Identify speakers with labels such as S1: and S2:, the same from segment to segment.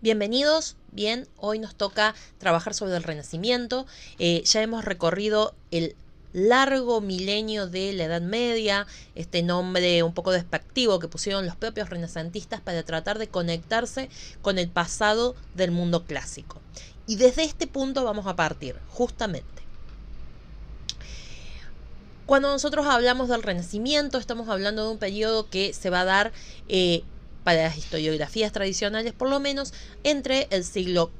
S1: Bienvenidos, bien, hoy nos toca trabajar sobre el Renacimiento. Ya hemos recorrido el largo milenio de la Edad Media, este nombre un poco despectivo que pusieron los propios renacentistas para tratar de conectarse con el pasado del mundo clásico. Y desde este punto vamos a partir, justamente. Cuando nosotros hablamos del Renacimiento, estamos hablando de un periodo que se va a dar para las historiografías tradicionales, por lo menos, entre el siglo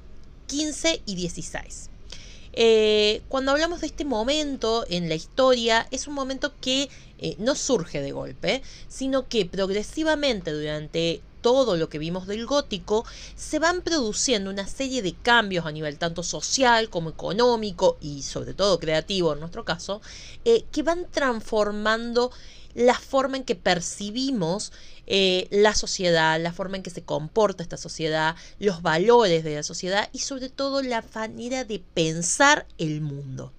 S1: XV y XVI. Cuando hablamos de este momento en la historia, es un momento que no surge de golpe, sino que progresivamente durante todo lo que vimos del gótico, se van produciendo una serie de cambios a nivel tanto social como económico y sobre todo creativo en nuestro caso, que van transformando la forma en que percibimos la sociedad, la forma en que se comporta esta sociedad, los valores de la sociedad y sobre todo la manera de pensar el mundo.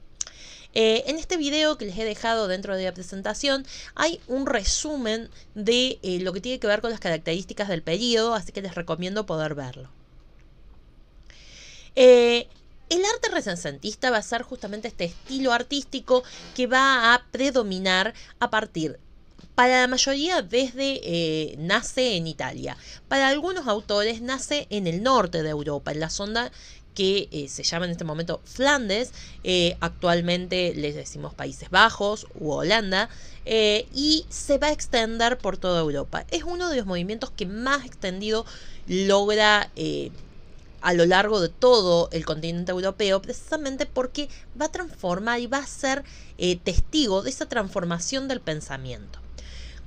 S1: En este video que les he dejado dentro de la presentación hay un resumen de lo que tiene que ver con las características del periodo, así que les recomiendo poder verlo. El arte renacentista va a ser justamente este estilo artístico que va a predominar a partir, para la mayoría nace en Italia. Para algunos autores nace en el norte de Europa, en la zona que se llama en este momento Flandes, actualmente les decimos Países Bajos u Holanda, y se va a extender por toda Europa. Es uno de los movimientos que más extendido logra a lo largo de todo el continente europeo, precisamente porque va a transformar y va a ser testigo de esa transformación del pensamiento.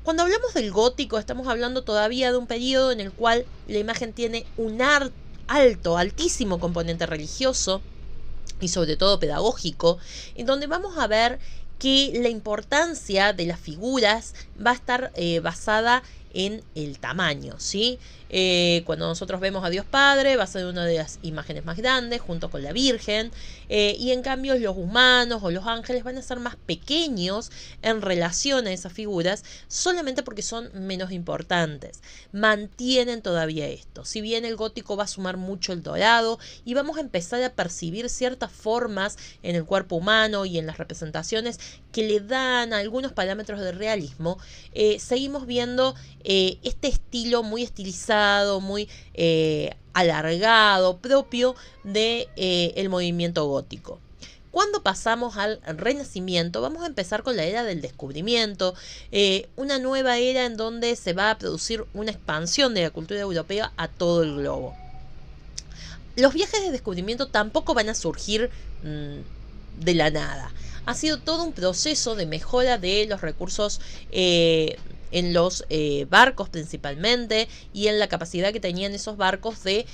S1: Cuando hablamos del gótico, estamos hablando todavía de un periodo en el cual la imagen tiene un altísimo componente religioso y sobre todo pedagógico, en donde vamos a ver que la importancia de las figuras va a estar basada en el tamaño, ¿sí? Cuando nosotros vemos a Dios Padre, va a ser una de las imágenes más grandes, junto con la Virgen, y en cambio los humanos o los ángeles van a ser más pequeños en relación a esas figuras, solamente porque son menos importantes. Mantienen todavía esto. Si bien el gótico va a sumar mucho el dorado, y vamos a empezar a percibir ciertas formas en el cuerpo humano y en las representaciones que le dan algunos parámetros de realismo, seguimos viendo este estilo muy estilizado, muy alargado, propio del movimiento gótico. Cuando pasamos al Renacimiento, vamos a empezar con la era del descubrimiento, una nueva era en donde se va a producir una expansión de la cultura europea a todo el globo. Los viajes de descubrimiento tampoco van a surgir de la nada. Ha sido todo un proceso de mejora de los recursos en los barcos principalmente, y en la capacidad que tenían esos barcos de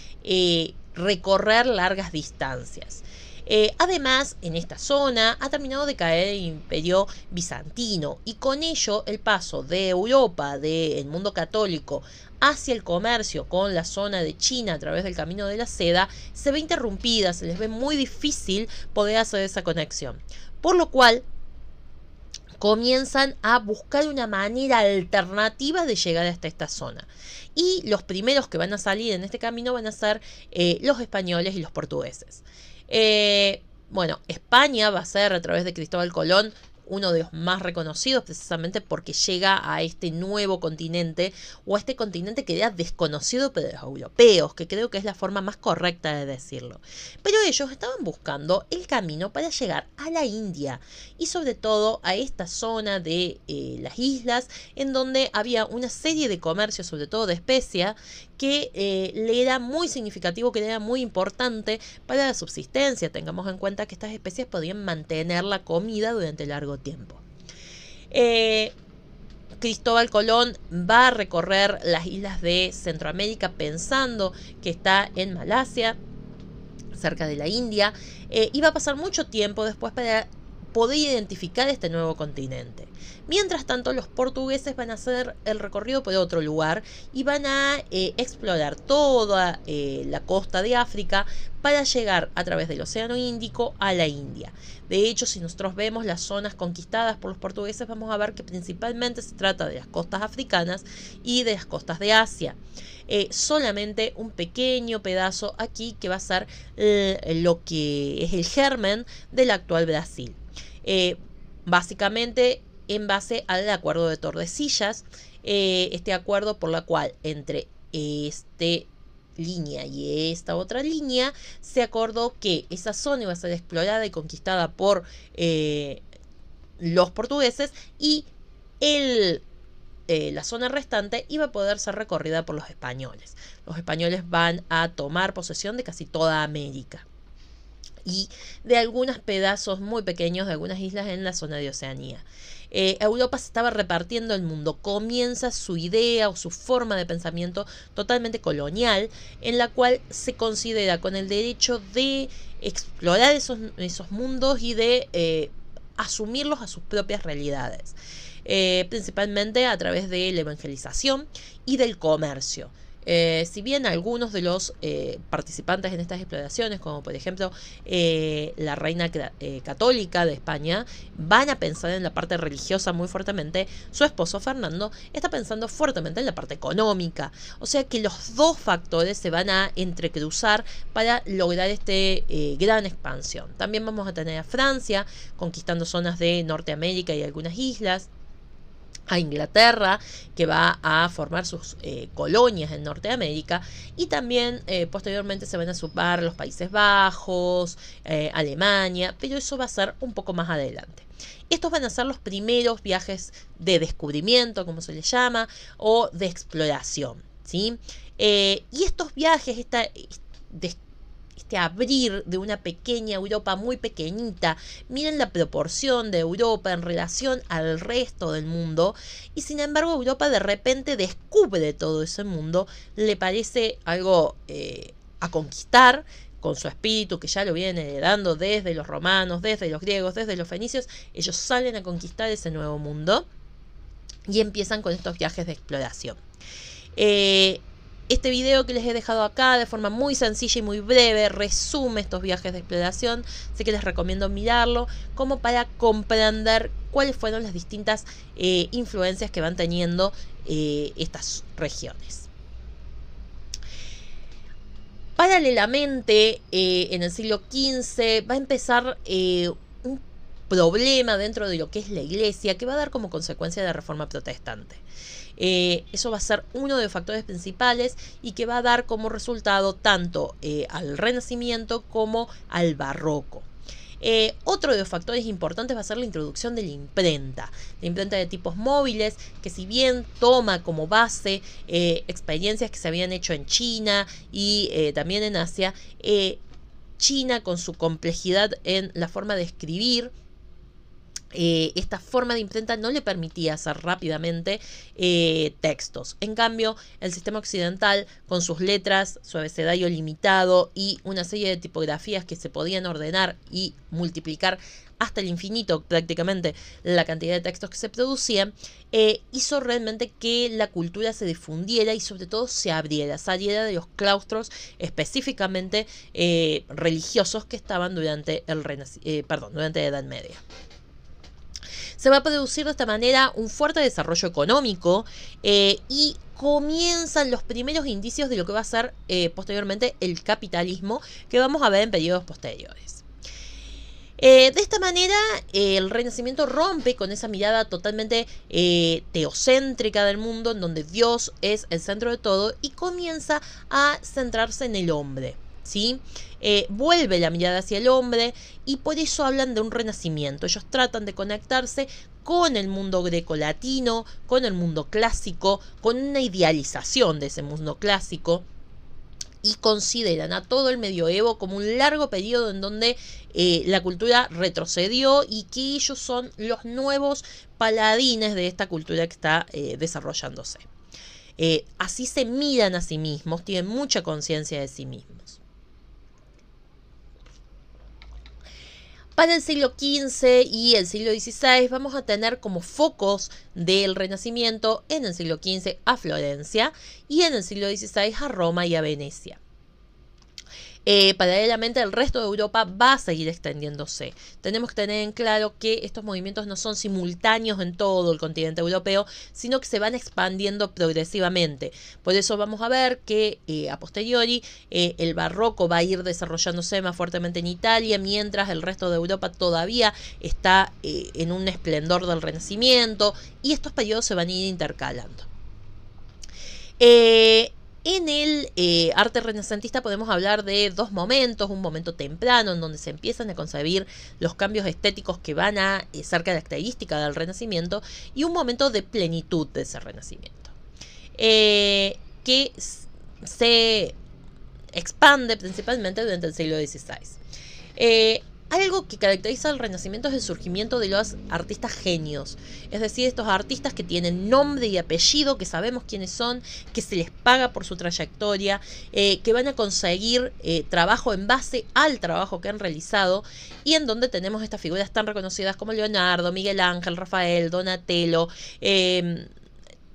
S1: recorrer largas distancias. Además, en esta zona ha terminado de caer el imperio bizantino, y con ello el paso de Europa, del mundo católico, hacia el comercio con la zona de China a través del camino de la seda, se ve interrumpida, se les ve muy difícil poder hacer esa conexión. Por lo cual comienzan a buscar una manera alternativa de llegar hasta esta zona. Y los primeros que van a salir en este camino van a ser los españoles y los portugueses. Bueno, España va a ser, a través de Cristóbal Colón, uno de los más reconocidos, precisamente porque llega a este nuevo continente, o a este continente que era desconocido para los europeos, que creo que es la forma más correcta de decirlo. Pero ellos estaban buscando el camino para llegar a la India, y sobre todo a esta zona de las islas, en donde había una serie de comercios, sobre todo de especia, que le era muy significativo, que le era muy importante para la subsistencia. Tengamos en cuenta que estas especies podían mantener la comida durante largo tiempo. Cristóbal Colón va a recorrer las islas de Centroamérica pensando que está en Malasia, cerca de la India, y va a pasar mucho tiempo después para poder identificar este nuevo continente. Mientras tanto, los portugueses van a hacer el recorrido por otro lugar y van a explorar toda la costa de África para llegar a través del Océano Índico a la India. De hecho, si nosotros vemos las zonas conquistadas por los portugueses, vamos a ver que principalmente se trata de las costas africanas y de las costas de Asia. Solamente un pequeño pedazo aquí que va a ser lo que es el germen del actual Brasil. Básicamente en base al acuerdo de Tordesillas, este acuerdo por la cual entre este línea y esta otra línea se acordó que esa zona iba a ser explorada y conquistada por los portugueses y la zona restante iba a poder ser recorrida por los españoles. Los españoles van a tomar posesión de casi toda América y de algunos pedazos muy pequeños de algunas islas en la zona de Oceanía. Europa se estaba repartiendo el mundo. Comienza su idea o su forma de pensamiento totalmente colonial, en la cual se considera con el derecho de explorar esos mundos y de asumirlos a sus propias realidades, principalmente a través de la evangelización y del comercio. Si bien algunos de los participantes en estas exploraciones, como por ejemplo la reina católica de España, van a pensar en la parte religiosa muy fuertemente, su esposo Fernando está pensando fuertemente en la parte económica. O sea que los dos factores se van a entrecruzar para lograr esta gran expansión. También vamos a tener a Francia conquistando zonas de Norteamérica y algunas islas, a Inglaterra, que va a formar sus colonias en Norteamérica, y también posteriormente se van a sumar los Países Bajos, Alemania, pero eso va a ser un poco más adelante. Estos van a ser los primeros viajes de descubrimiento, como se les llama, o de exploración, ¿sí? Y estos viajes, este abrir de una pequeña Europa muy pequeñita, miren la proporción de Europa en relación al resto del mundo, y sin embargo Europa de repente descubre todo ese mundo, le parece algo a conquistar, con su espíritu que ya lo viene heredando desde los romanos, desde los griegos, desde los fenicios. Ellos salen a conquistar ese nuevo mundo y empiezan con estos viajes de exploración. Este video que les he dejado acá de forma muy sencilla y muy breve resume estos viajes de exploración, así que les recomiendo mirarlo como para comprender cuáles fueron las distintas influencias que van teniendo estas regiones. Paralelamente, en el siglo XV va a empezar un problema dentro de lo que es la iglesia que va a dar como consecuencia de la Reforma Protestante. Eso va a ser uno de los factores principales y que va a dar como resultado tanto al Renacimiento como al Barroco. Otro de los factores importantes va a ser la introducción de la imprenta de tipos móviles, que si bien toma como base experiencias que se habían hecho en China y también en Asia, China con su complejidad en la forma de escribir, esta forma de imprenta no le permitía hacer rápidamente textos. En cambio, el sistema occidental, con sus letras, su abecedario limitado y una serie de tipografías que se podían ordenar y multiplicar hasta el infinito prácticamente la cantidad de textos que se producían, hizo realmente que la cultura se difundiera y sobre todo se abriera, saliera de los claustros específicamente religiosos que estaban durante la Edad Media. Se va a producir de esta manera un fuerte desarrollo económico y comienzan los primeros indicios de lo que va a ser posteriormente el capitalismo, que vamos a ver en periodos posteriores. De esta manera, el Renacimiento rompe con esa mirada totalmente teocéntrica del mundo, en donde Dios es el centro de todo, y comienza a centrarse en el hombre, ¿sí? Vuelve la mirada hacia el hombre y por eso hablan de un renacimiento. Ellos tratan de conectarse con el mundo grecolatino, con el mundo clásico, con una idealización de ese mundo clásico, y consideran a todo el medioevo como un largo periodo en donde la cultura retrocedió y que ellos son los nuevos paladines de esta cultura que está desarrollándose. Así se miran a sí mismos, tienen mucha conciencia de sí mismos. Para el siglo XV y el siglo XVI vamos a tener como focos del Renacimiento en el siglo XV a Florencia y en el siglo XVI a Roma y a Venecia. Paralelamente el resto de Europa va a seguir extendiéndose. Tenemos que tener en claro que estos movimientos no son simultáneos en todo el continente europeo, sino que se van expandiendo progresivamente. Por eso vamos a ver que a posteriori el barroco va a ir desarrollándose más fuertemente en Italia, mientras el resto de Europa todavía está en un esplendor del Renacimiento, y estos periodos se van a ir intercalando. En el arte renacentista podemos hablar de dos momentos: un momento temprano en donde se empiezan a concebir los cambios estéticos que van a ser característica del Renacimiento, y un momento de plenitud de ese Renacimiento, que se expande principalmente durante el siglo XVI. Algo que caracteriza al Renacimiento es el surgimiento de los artistas genios, es decir, estos artistas que tienen nombre y apellido, que sabemos quiénes son, que se les paga por su trayectoria, que van a conseguir trabajo en base al trabajo que han realizado, y en donde tenemos estas figuras tan reconocidas como Leonardo, Miguel Ángel, Rafael, Donatello,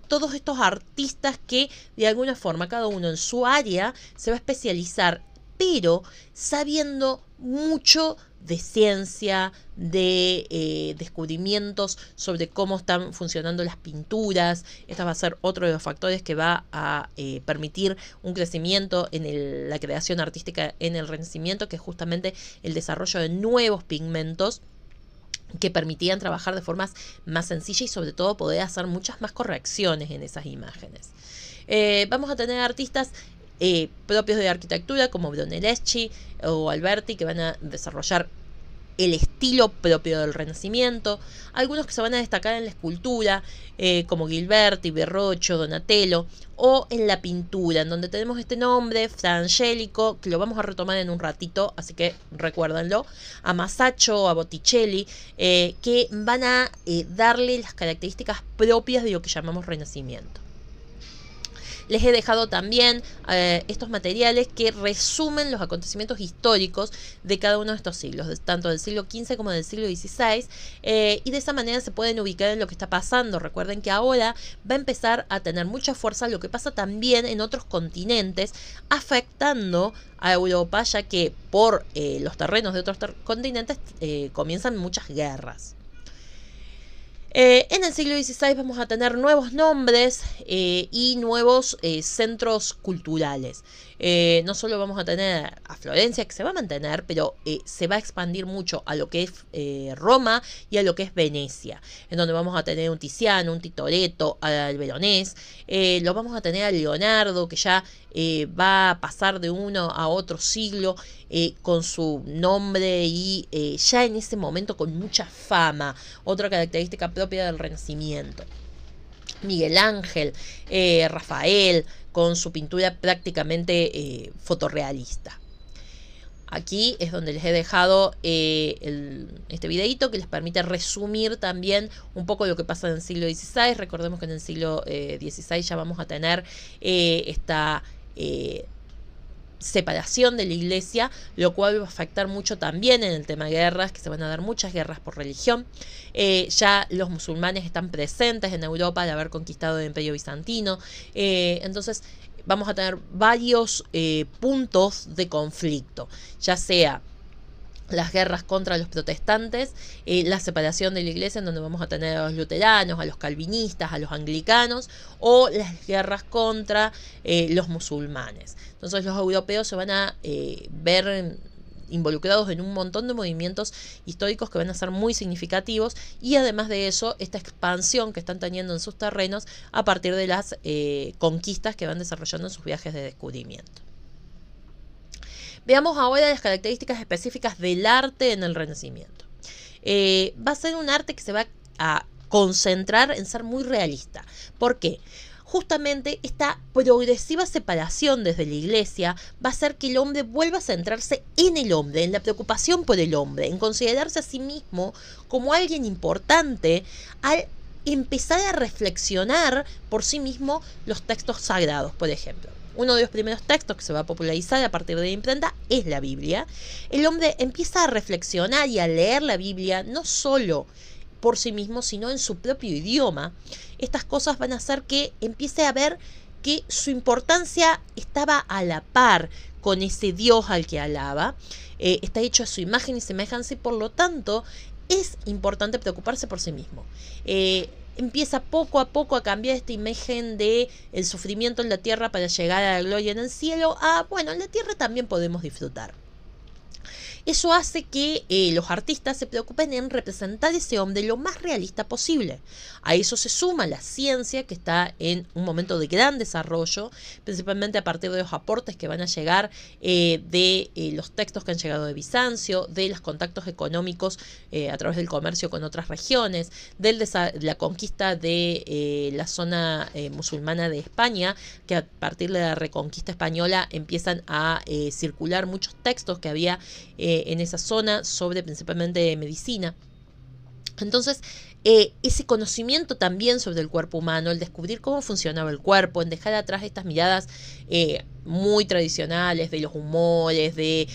S1: todos estos artistas que de alguna forma cada uno en su área se va a especializar, pero sabiendo mucho de ciencia, de descubrimientos sobre cómo están funcionando las pinturas. Este va a ser otro de los factores que va a permitir un crecimiento en la creación artística en el Renacimiento, que es justamente el desarrollo de nuevos pigmentos que permitían trabajar de formas más sencillas y sobre todo poder hacer muchas más correcciones en esas imágenes. Vamos a tener artistas propios de arquitectura como Brunelleschi o Alberti, que van a desarrollar el estilo propio del Renacimiento. Algunos que se van a destacar en la escultura, como Ghiberti, Verrocchio, Donatello, o en la pintura, en donde tenemos este nombre, Fra Angelico, que lo vamos a retomar en un ratito, así que recuérdenlo, a Masaccio, a Botticelli, que van a darle las características propias de lo que llamamos Renacimiento. Les he dejado también estos materiales que resumen los acontecimientos históricos de cada uno de estos siglos, tanto del siglo XV como del siglo XVI, y de esa manera se pueden ubicar en lo que está pasando. Recuerden que ahora va a empezar a tener mucha fuerza lo que pasa también en otros continentes, afectando a Europa, ya que por los terrenos de otros continentes comienzan muchas guerras. En el siglo XVI vamos a tener nuevos nombres y nuevos centros culturales. No solo vamos a tener a Florencia, que se va a mantener, pero se va a expandir mucho a lo que es Roma y a lo que es Venecia, en donde vamos a tener un Tiziano, un Tintoretto, al Veronés. Lo vamos a tener a Leonardo, que ya va a pasar de uno a otro siglo con su nombre y ya en ese momento con mucha fama, otra característica propia del Renacimiento. Miguel Ángel, Rafael, con su pintura prácticamente fotorrealista. Aquí es donde les he dejado este videito que les permite resumir también un poco lo que pasa en el siglo XVI. Recordemos que en el siglo XVI ya vamos a tener esta separación de la iglesia, lo cual va a afectar mucho también en el tema de guerras, que se van a dar muchas guerras por religión. Ya los musulmanes están presentes en Europa al haber conquistado el Imperio Bizantino, entonces vamos a tener varios puntos de conflicto, ya sea las guerras contra los protestantes, la separación de la iglesia, en donde vamos a tener a los luteranos, a los calvinistas, a los anglicanos, o las guerras contra los musulmanes. Entonces los europeos se van a ver involucrados en un montón de movimientos históricos que van a ser muy significativos, y además de eso, esta expansión que están teniendo en sus terrenos a partir de las conquistas que van desarrollando en sus viajes de descubrimiento. Veamos ahora las características específicas del arte en el Renacimiento. Va a ser un arte que se va a concentrar en ser muy realista. ¿Por qué? Justamente esta progresiva separación desde la iglesia va a hacer que el hombre vuelva a centrarse en el hombre, en la preocupación por el hombre, en considerarse a sí mismo como alguien importante, al empezar a reflexionar por sí mismo los textos sagrados, por ejemplo. uno de los primeros textos que se va a popularizar a partir de la imprenta es la Biblia. El hombre empieza a reflexionar y a leer la Biblia no solo por sí mismo, sino en su propio idioma. Estas cosas van a hacer que empiece a ver que su importancia estaba a la par con ese Dios al que alaba. Está hecho a su imagen y semejanza y por lo tanto es importante preocuparse por sí mismo. Empieza poco a poco a cambiar esta imagen de el sufrimiento en la tierra para llegar a la gloria en el cielo a, bueno, en la tierra también podemos disfrutar. Eso hace que los artistas se preocupen en representar ese hombre lo más realista posible. A eso se suma la ciencia, que está en un momento de gran desarrollo, principalmente a partir de los aportes que van a llegar de los textos que han llegado de Bizancio, de los contactos económicos a través del comercio con otras regiones, de la conquista de la zona musulmana de España, que a partir de la reconquista española empiezan a circular muchos textos que había en esa zona sobre principalmente medicina. Entonces, ese conocimiento también sobre el cuerpo humano, el descubrir cómo funcionaba el cuerpo, en dejar atrás estas miradas muy tradicionales de los humores, de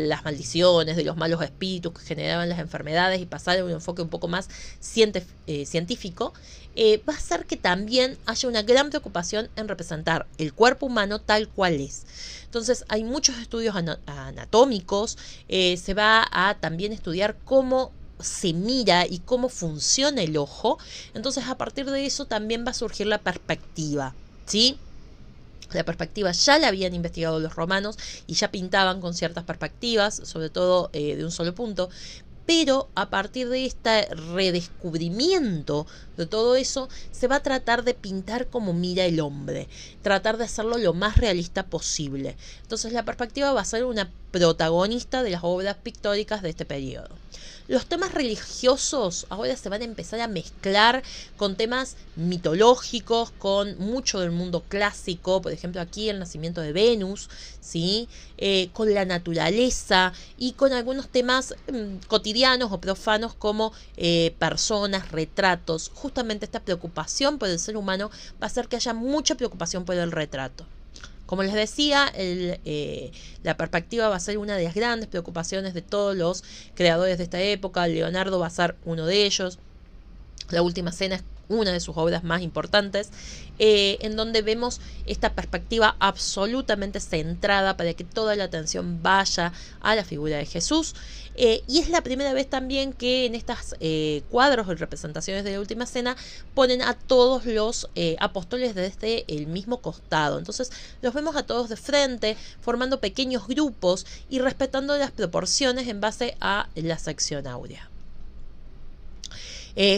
S1: las maldiciones, de los malos espíritus que generaban las enfermedades y pasar a un enfoque un poco más científico, va a hacer que también haya una gran preocupación en representar el cuerpo humano tal cual es. Entonces hay muchos estudios anatómicos, se va a también estudiar cómo se mira y cómo funciona el ojo. Entonces a partir de eso también va a surgir la perspectiva, ¿sí? La perspectiva ya la habían investigado los romanos y ya pintaban con ciertas perspectivas, sobre todo de un solo punto. Pero a partir de este redescubrimiento de todo eso, se va a tratar de pintar como mira el hombre, tratar de hacerlo lo más realista posible. Entonces la perspectiva va a ser una protagonista de las obras pictóricas de este periodo. Los temas religiosos ahora se van a empezar a mezclar con temas mitológicos, con mucho del mundo clásico, por ejemplo aquí el nacimiento de Venus, ¿sí? Con la naturaleza y con algunos temas cotidianos o profanos como personas, retratos. Justamente esta preocupación por el ser humano va a hacer que haya mucha preocupación por el retrato. Como les decía, la perspectiva va a ser una de las grandes preocupaciones de todos los creadores de esta época. Leonardo va a ser uno de ellos. La Última Cena es una de sus obras más importantes, en donde vemos esta perspectiva absolutamente centrada para que toda la atención vaya a la figura de Jesús. Y es la primera vez también que en estos cuadros o representaciones de la Última Cena ponen a todos los apóstoles desde el mismo costado. Entonces los vemos a todos de frente, formando pequeños grupos y respetando las proporciones en base a la sección áurea.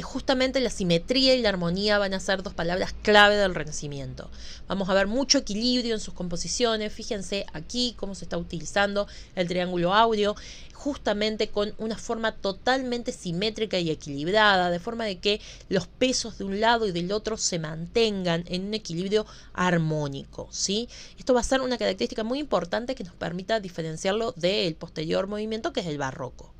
S1: Justamente la simetría y la armonía van a ser dos palabras clave del Renacimiento. Vamos a ver mucho equilibrio en sus composiciones. Fíjense aquí cómo se está utilizando el triángulo áureo, justamente con una forma totalmente simétrica y equilibrada, de forma de que los pesos de un lado y del otro se mantengan en un equilibrio armónico, ¿sí? Esto va a ser una característica muy importante que nos permita diferenciarlo del posterior movimiento, que es el barroco.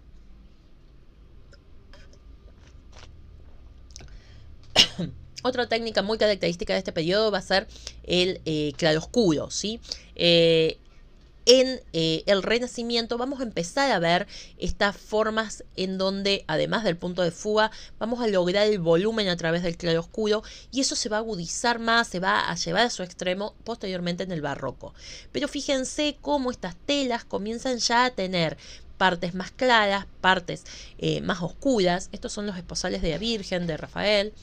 S1: Otra técnica muy característica de este periodo va a ser el claroscuro, ¿sí? En el Renacimiento vamos a empezar a ver estas formas en donde, además del punto de fuga, vamos a lograr el volumen a través del claroscuro, y eso se va a agudizar más, se va a llevar a su extremo posteriormente en el barroco. Pero fíjense cómo estas telas comienzan ya a tener partes más claras, partes más oscuras. Estos son los esposales de la Virgen, de Rafael.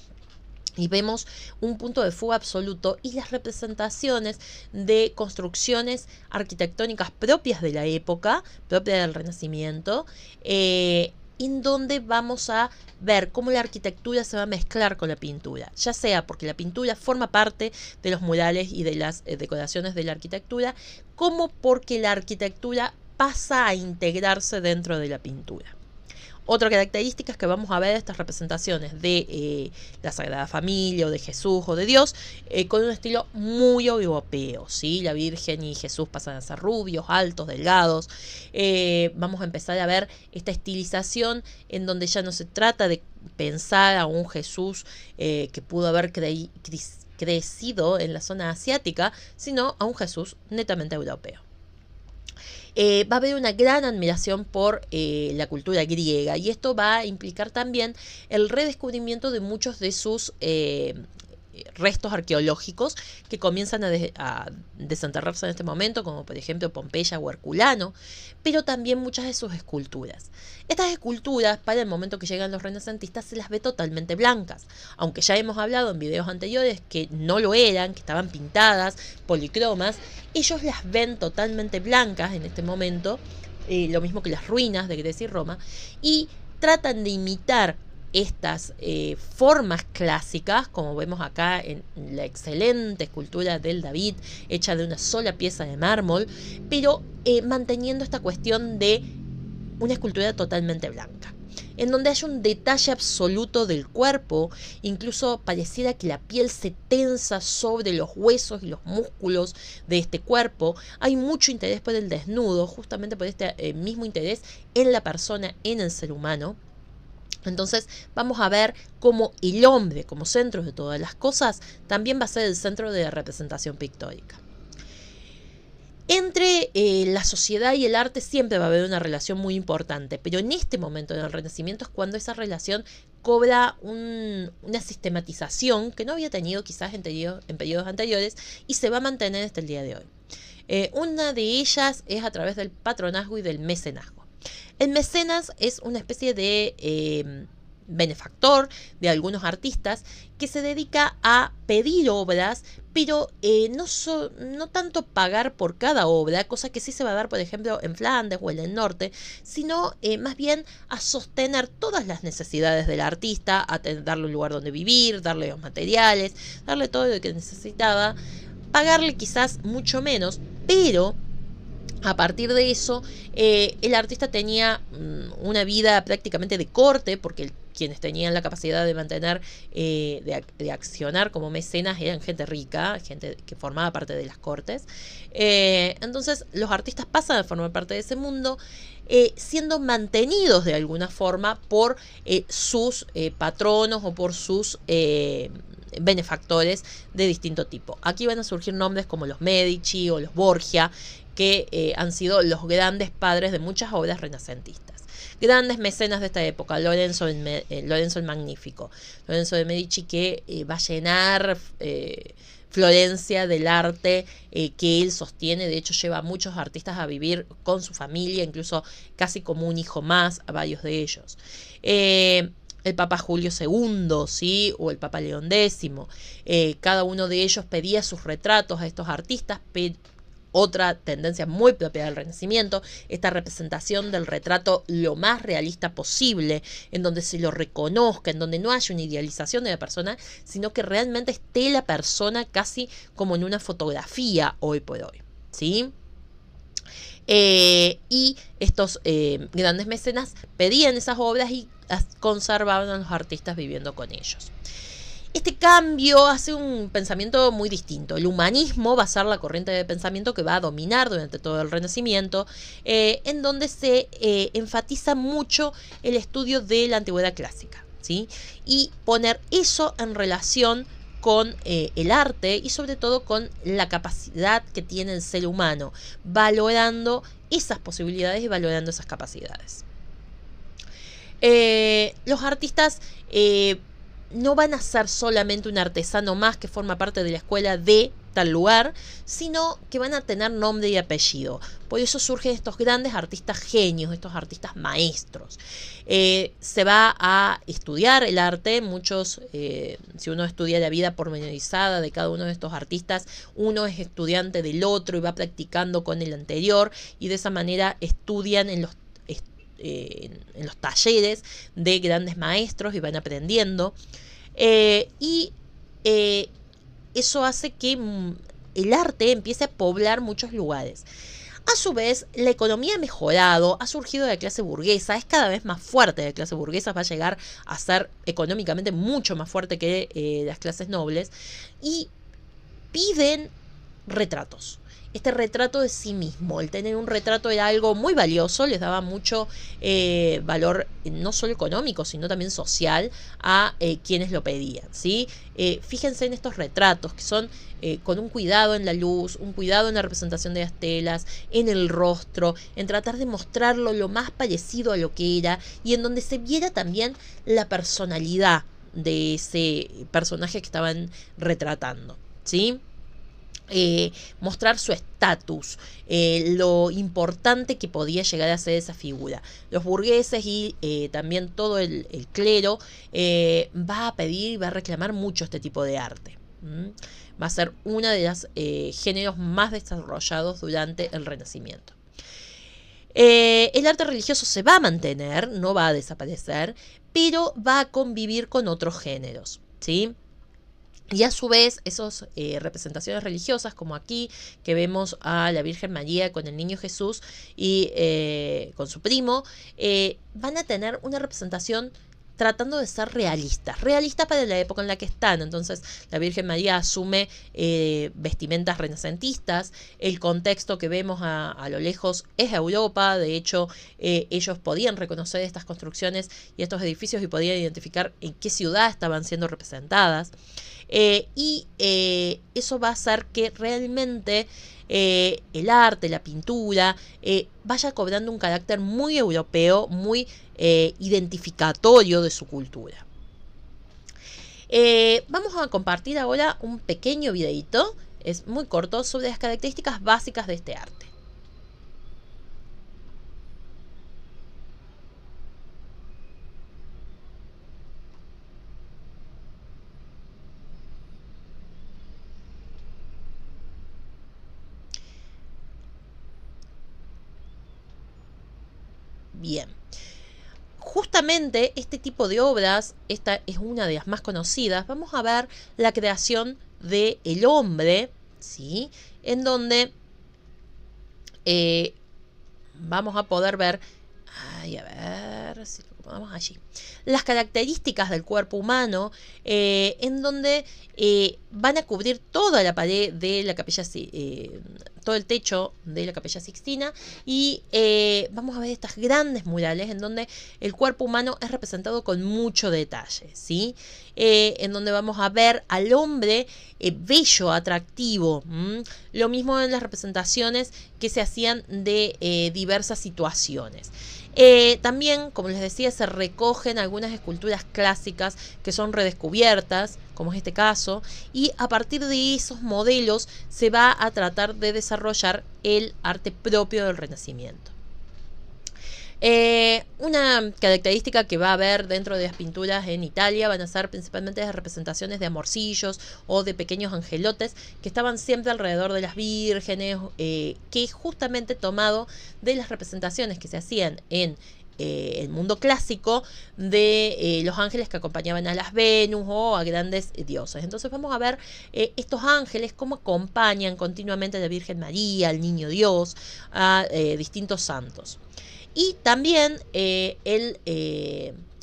S1: Y vemos un punto de fuga absoluto y las representaciones de construcciones arquitectónicas propias de la época, propia del Renacimiento, en donde vamos a ver cómo la arquitectura se va a mezclar con la pintura, ya sea porque la pintura forma parte de los murales y de las decoraciones de la arquitectura, como porque la arquitectura pasa a integrarse dentro de la pintura. Otra característica es que vamos a ver estas representaciones de la Sagrada Familia o de Jesús o de Dios con un estilo muy europeo, ¿sí? La Virgen y Jesús pasan a ser rubios, altos, delgados. Vamos a empezar a ver esta estilización en donde ya no se trata de pensar a un Jesús que pudo haber crecido en la zona asiática, sino a un Jesús netamente europeo. Va a haber una gran admiración por la cultura griega, y esto va a implicar también el redescubrimiento de muchos de sus restos arqueológicos que comienzan a desenterrarse en este momento, como por ejemplo Pompeya o Herculano, pero también muchas de sus esculturas. Estas esculturas, para el momento que llegan los renacentistas, se las ve totalmente blancas, aunque ya hemos hablado en videos anteriores que no lo eran, que estaban pintadas, policromas. Ellos las ven totalmente blancas en este momento, lo mismo que las ruinas de Grecia y Roma, y tratan de imitar estas formas clásicas, como vemos acá en la excelente escultura del David, hecha de una sola pieza de mármol, pero manteniendo esta cuestión de una escultura totalmente blanca, en donde hay un detalle absoluto del cuerpo. Incluso pareciera que la piel se tensa sobre los huesos y los músculos de este cuerpo. Hay mucho interés por el desnudo, justamente por este mismo interés en la persona, en el ser humano. Entonces vamos a ver cómo el hombre, como centro de todas las cosas, también va a ser el centro de la representación pictórica. Entre la sociedad y el arte siempre va a haber una relación muy importante, pero en este momento del Renacimiento es cuando esa relación cobra una sistematización que no había tenido quizás en periodos anteriores, y se va a mantener hasta el día de hoy. Una de ellas es a través del patronazgo y del mecenazgo. El mecenas es una especie de benefactor de algunos artistas que se dedica a pedir obras, pero no tanto pagar por cada obra, cosa que sí se va a dar, por ejemplo, en Flandes o en el norte, sino más bien a sostener todas las necesidades del artista, a darle un lugar donde vivir, darle los materiales, darle todo lo que necesitaba, pagarle quizás mucho menos, pero a partir de eso, el artista tenía una vida prácticamente de corte, porque quienes tenían la capacidad de mantener, de accionar como mecenas, eran gente rica, gente que formaba parte de las cortes. Entonces los artistas pasan a formar parte de ese mundo, siendo mantenidos de alguna forma por sus patronos o por sus benefactores de distinto tipo. Aquí van a surgir nombres como los Medici o los Borgia, que han sido los grandes padres de muchas obras renacentistas. Grandes mecenas de esta época: Lorenzo el Magnífico, Lorenzo de Medici, que va a llenar Florencia del arte que él sostiene. De hecho, lleva a muchos artistas a vivir con su familia, incluso casi como un hijo más a varios de ellos. El Papa Julio II, ¿sí? O el Papa León X. Cada uno de ellos pedía sus retratos a estos artistas. Otra tendencia muy propia del Renacimiento, esta representación del retrato lo más realista posible, en donde se lo reconozca, en donde no haya una idealización de la persona, sino que realmente esté la persona casi como en una fotografía hoy por hoy, ¿sí? Y estos grandes mecenas pedían esas obras y las conservaban a los artistas viviendo con ellos. Este cambio hace un pensamiento muy distinto. El humanismo va a ser la corriente de pensamiento que va a dominar durante todo el Renacimiento, en donde se enfatiza mucho el estudio de la antigüedad clásica, ¿sí? Y poner eso en relación con el arte y sobre todo con la capacidad que tiene el ser humano, valorando esas posibilidades y valorando esas capacidades. Los artistas no van a ser solamente un artesano más que forma parte de la escuela de tal lugar, sino que van a tener nombre y apellido. Por eso surgen estos grandes artistas genios, estos artistas maestros. Se va a estudiar el arte. Muchos, si uno estudia la vida pormenorizada de cada uno de estos artistas, uno es estudiante del otro y va practicando con el anterior, y de esa manera estudian en los talleres de grandes maestros y van aprendiendo. Eso hace que el arte empiece a poblar muchos lugares. A su vez, la economía ha mejorado, ha surgido de la clase burguesa, es cada vez más fuerte la clase burguesa, va a llegar a ser económicamente mucho más fuerte que las clases nobles, y piden retratos. este retrato de sí mismo. El tener un retrato era algo muy valioso, les daba mucho valor, no solo económico, sino también social a quienes lo pedían, ¿sí? Fíjense en estos retratos que son con un cuidado en la luz, un cuidado en la representación de las telas, en el rostro, en tratar de mostrarlo lo más parecido a lo que era y en donde se viera también la personalidad de ese personaje que estaban retratando, ¿sí? Mostrar su estatus, lo importante que podía llegar a ser esa figura. Los burgueses y también todo el clero va a pedir y va a reclamar mucho este tipo de arte. Va a ser uno de los géneros más desarrollados durante el Renacimiento. El arte religioso se va a mantener, no va a desaparecer, pero va a convivir con otros géneros, ¿sí? Y a su vez, esas representaciones religiosas, como aquí, que vemos a la Virgen María con el Niño Jesús y con su primo, van a tener una representación tratando de ser realistas para la época en la que están. Entonces la Virgen María asume vestimentas renacentistas, el contexto que vemos a lo lejos es Europa, de hecho ellos podían reconocer estas construcciones y estos edificios y podían identificar en qué ciudad estaban siendo representadas. Eso va a hacer que realmente el arte, la pintura, vaya cobrando un carácter muy europeo, muy identificatorio de su cultura. Vamos a compartir ahora un pequeño videito, es muy corto, sobre las características básicas de este arte. Bien. Justamente este tipo de obras, esta es una de las más conocidas, vamos a ver la creación del hombre, ¿sí? En donde vamos a poder ver, a ver si lo acomodamos allí, las características del cuerpo humano, en donde van a cubrir toda la pared de la capilla, todo el techo de la Capilla Sixtina, y vamos a ver estas grandes murales en donde el cuerpo humano es representado con mucho detalle, ¿sí? En donde vamos a ver al hombre bello, atractivo. Lo mismo en las representaciones que se hacían de diversas situaciones. También, como les decía, se recogen algunas esculturas clásicas que son redescubiertas, como es este caso, y a partir de esos modelos se va a tratar de desarrollar el arte propio del Renacimiento. Una característica que va a haber dentro de las pinturas en Italia van a ser principalmente las representaciones de amorcillos o de pequeños angelotes que estaban siempre alrededor de las vírgenes, que justamente tomado de las representaciones que se hacían en el mundo clásico de los ángeles que acompañaban a las Venus o a grandes dioses. Entonces vamos a ver estos ángeles cómo acompañan continuamente a la Virgen María, al Niño Dios, a distintos santos. Y también el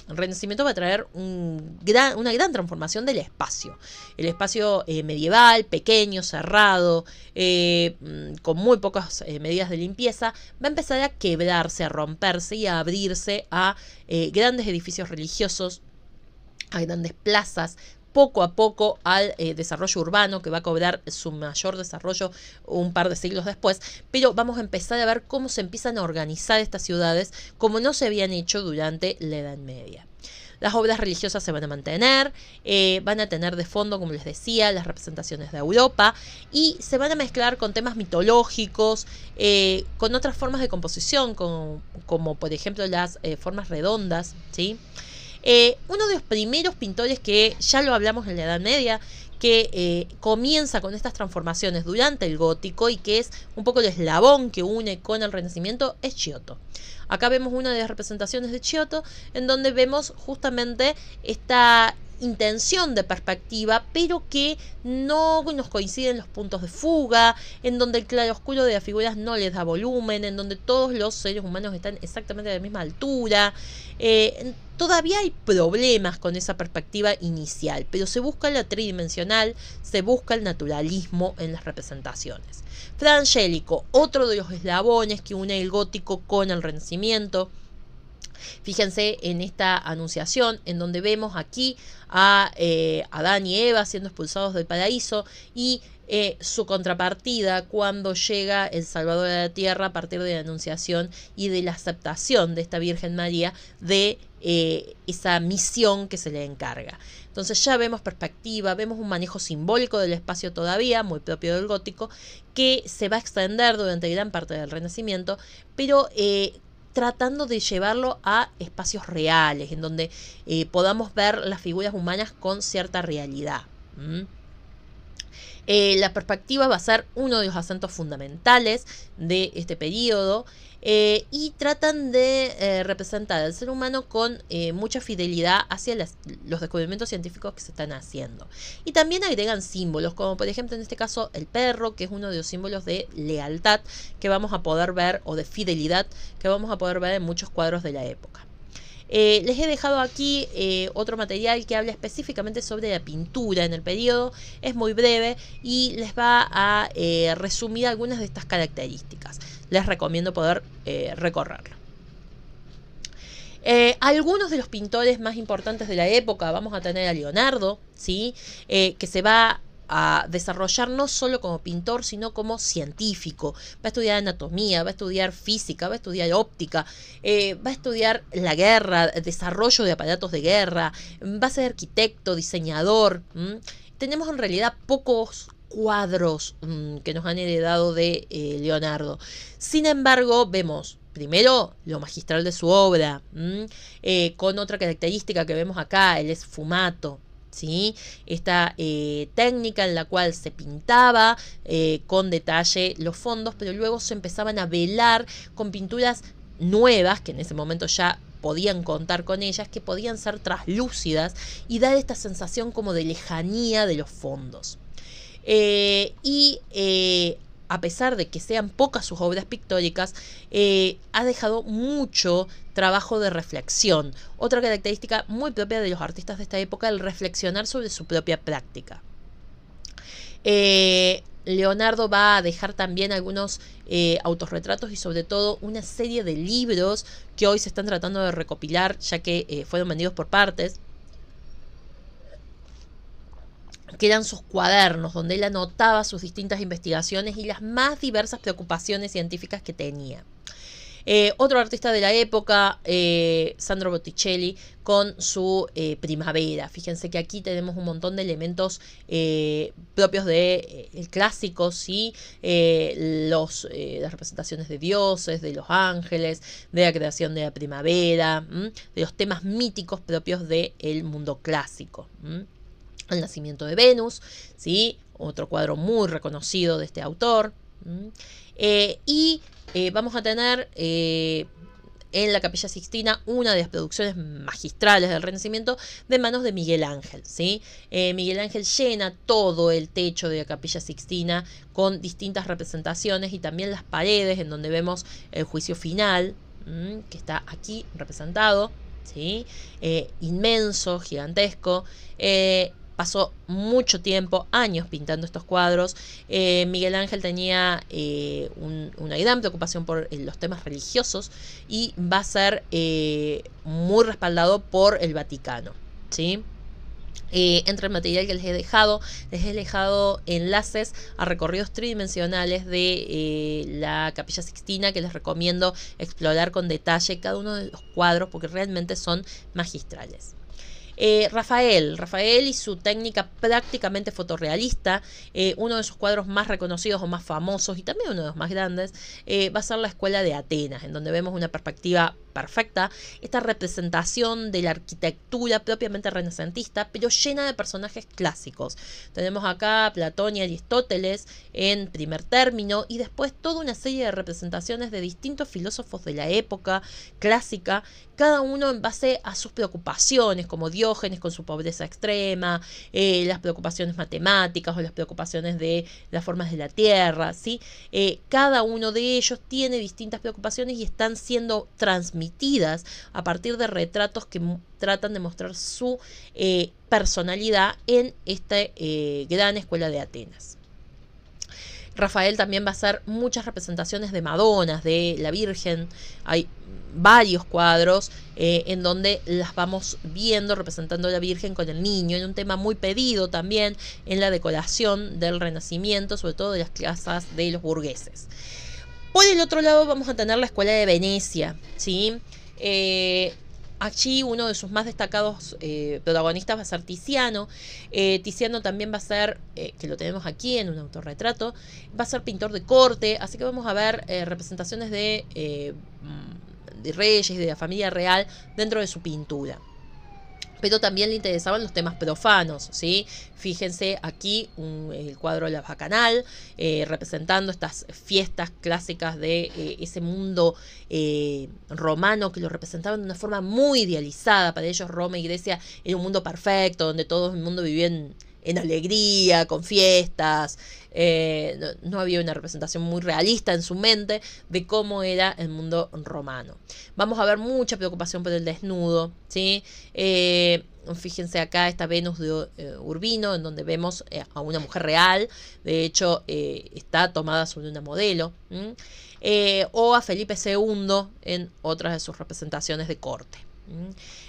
S1: Renacimiento va a traer una gran transformación del espacio. El espacio medieval, pequeño, cerrado, con muy pocas medidas de limpieza, va a empezar a quebrarse, a romperse y a abrirse a grandes edificios religiosos, a grandes plazas, poco a poco al desarrollo urbano, que va a cobrar su mayor desarrollo un par de siglos después, pero vamos a empezar a ver cómo se empiezan a organizar estas ciudades como no se habían hecho durante la Edad Media. Las obras religiosas se van a mantener, van a tener de fondo, como les decía, las representaciones de Europa y se van a mezclar con temas mitológicos, con otras formas de composición, como por ejemplo las formas redondas, ¿sí? Uno de los primeros pintores que ya lo hablamos en la Edad Media, que comienza con estas transformaciones durante el gótico y que es un poco el eslabón que une con el Renacimiento, es Giotto. Acá vemos una de las representaciones de Giotto en donde vemos justamente esta intención de perspectiva, pero que no nos coinciden los puntos de fuga, en donde el claroscuro de las figuras no les da volumen, en donde todos los seres humanos están exactamente a la misma altura. Todavía hay problemas con esa perspectiva inicial, pero se busca la tridimensional, se busca el naturalismo en las representaciones. Fra Angelico, otro de los eslabones que une el gótico con el Renacimiento. Fíjense en esta anunciación en donde vemos aquí a Adán y Eva siendo expulsados del paraíso y su contrapartida cuando llega el Salvador de la Tierra a partir de la anunciación y de la aceptación de esta Virgen María de esa misión que se le encarga. Entonces ya vemos perspectiva, vemos un manejo simbólico del espacio todavía, muy propio del gótico, que se va a extender durante gran parte del Renacimiento, pero tratando de llevarlo a espacios reales, en donde podamos ver las figuras humanas con cierta realidad. La perspectiva va a ser uno de los acentos fundamentales de este periodo y tratan de representar al ser humano con mucha fidelidad hacia los descubrimientos científicos que se están haciendo. Y también agregan símbolos, como por ejemplo en este caso el perro, que es uno de los símbolos de lealtad que vamos a poder ver, o de fidelidad, que vamos a poder ver en muchos cuadros de la época. Les he dejado aquí otro material que habla específicamente sobre la pintura en el periodo. Es muy breve y les va a resumir algunas de estas características. Les recomiendo poder recorrerlo. Algunos de los pintores más importantes de la época, vamos a tener a Leonardo, ¿sí? Que se va a desarrollar no solo como pintor, sino como científico. Va a estudiar anatomía, va a estudiar física, va a estudiar óptica, va a estudiar la guerra, el desarrollo de aparatos de guerra, va a ser arquitecto, diseñador. Tenemos en realidad pocos cuadros que nos han heredado de Leonardo. Sin embargo, vemos primero lo magistral de su obra, con otra característica que vemos acá, el esfumato. ¿Sí? Esta técnica en la cual se pintaba con detalle los fondos, pero luego se empezaban a velar con pinturas nuevas, que en ese momento ya podían contar con ellas, que podían ser traslúcidas y dar esta sensación como de lejanía de los fondos. A pesar de que sean pocas sus obras pictóricas, ha dejado mucho trabajo de reflexión. Otra característica muy propia de los artistas de esta época, el reflexionar sobre su propia práctica. Leonardo va a dejar también algunos autorretratos y sobre todo una serie de libros que hoy se están tratando de recopilar, ya que fueron vendidos por partes, que eran sus cuadernos, donde él anotaba sus distintas investigaciones y las más diversas preocupaciones científicas que tenía. Otro artista de la época, Sandro Botticelli, con su Primavera. Fíjense que aquí tenemos un montón de elementos propios del clásico, ¿sí? Las representaciones de dioses, de los ángeles, de la creación de la primavera, de los temas míticos propios del mundo clásico. El nacimiento de Venus, ¿sí? Otro cuadro muy reconocido de este autor. Vamos a tener en la Capilla Sixtina una de las producciones magistrales del Renacimiento de manos de Miguel Ángel, ¿sí? Miguel Ángel llena todo el techo de la Capilla Sixtina con distintas representaciones y también las paredes en donde vemos el juicio final, que está aquí representado, ¿sí? Inmenso, gigantesco. Pasó mucho tiempo, años pintando estos cuadros. Miguel Ángel tenía una gran preocupación por los temas religiosos y va a ser muy respaldado por el Vaticano, ¿sí? Entre el material que les he dejado enlaces a recorridos tridimensionales de la Capilla Sixtina, que les recomiendo explorar con detalle cada uno de los cuadros porque realmente son magistrales. Rafael y su técnica prácticamente fotorrealista, uno de sus cuadros más reconocidos o más famosos y también uno de los más grandes, va a ser la Escuela de Atenas, en donde vemos una perspectiva perfecta, esta representación de la arquitectura propiamente renacentista, pero llena de personajes clásicos. Tenemos acá a Platón y Aristóteles en primer término y después toda una serie de representaciones de distintos filósofos de la época clásica, cada uno en base a sus preocupaciones, como Diógenes con su pobreza extrema, las preocupaciones matemáticas o las preocupaciones de las formas de la tierra, ¿sí? Cada uno de ellos tiene distintas preocupaciones y están siendo transmitidas a partir de retratos que tratan de mostrar su personalidad en esta gran escuela de Atenas. Rafael también va a hacer muchas representaciones de Madonas, de la Virgen. Hay varios cuadros en donde las vamos viendo representando a la Virgen con el niño, en un tema muy pedido también en la decoración del Renacimiento, sobre todo de las casas de los burgueses. Por el otro lado vamos a tener la Escuela de Venecia, ¿sí? Allí uno de sus más destacados protagonistas va a ser Tiziano. Tiziano también va a ser, que lo tenemos aquí en un autorretrato, va a ser pintor de corte, así que vamos a ver representaciones de reyes, de la familia real dentro de su pintura. Pero también le interesaban los temas profanos, ¿sí? Fíjense aquí el cuadro de la Bacanal, representando estas fiestas clásicas de ese mundo romano, que lo representaban de una forma muy idealizada. Para ellos Roma y Grecia era un mundo perfecto, donde todo el mundo vivía en alegría, con fiestas. No había una representación muy realista en su mente de cómo era el mundo romano. Vamos a ver mucha preocupación por el desnudo, ¿sí? Fíjense acá esta Venus de Urbino, en donde vemos a una mujer real. De hecho, está tomada sobre una modelo. O a Felipe II en otras de sus representaciones de corte.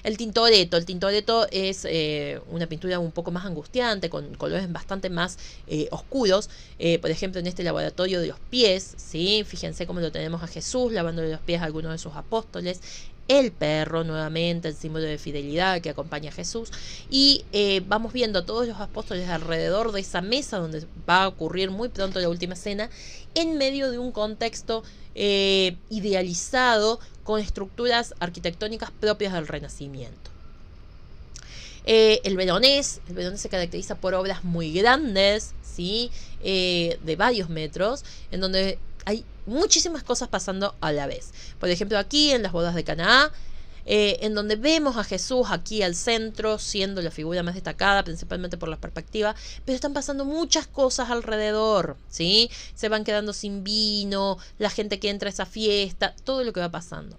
S1: El Tintoretto es una pintura un poco más angustiante, con colores bastante más oscuros. Por ejemplo, en este laboratorio de los pies, ¿sí? Fíjense cómo lo tenemos a Jesús lavándole los pies a algunos de sus apóstoles. El perro, nuevamente, el símbolo de fidelidad que acompaña a Jesús. Y vamos viendo a todos los apóstoles alrededor de esa mesa donde va a ocurrir muy pronto la última cena, en medio de un contexto idealizado con estructuras arquitectónicas propias del Renacimiento. El Veronés se caracteriza por obras muy grandes, ¿sí? De varios metros, en donde hay muchísimas cosas pasando a la vez. Por ejemplo, aquí en las bodas de Canaá, en donde vemos a Jesús aquí al centro, siendo la figura más destacada, principalmente por la perspectiva, pero están pasando muchas cosas alrededor, ¿sí? Se van quedando sin vino, la gente que entra a esa fiesta, todo lo que va pasando.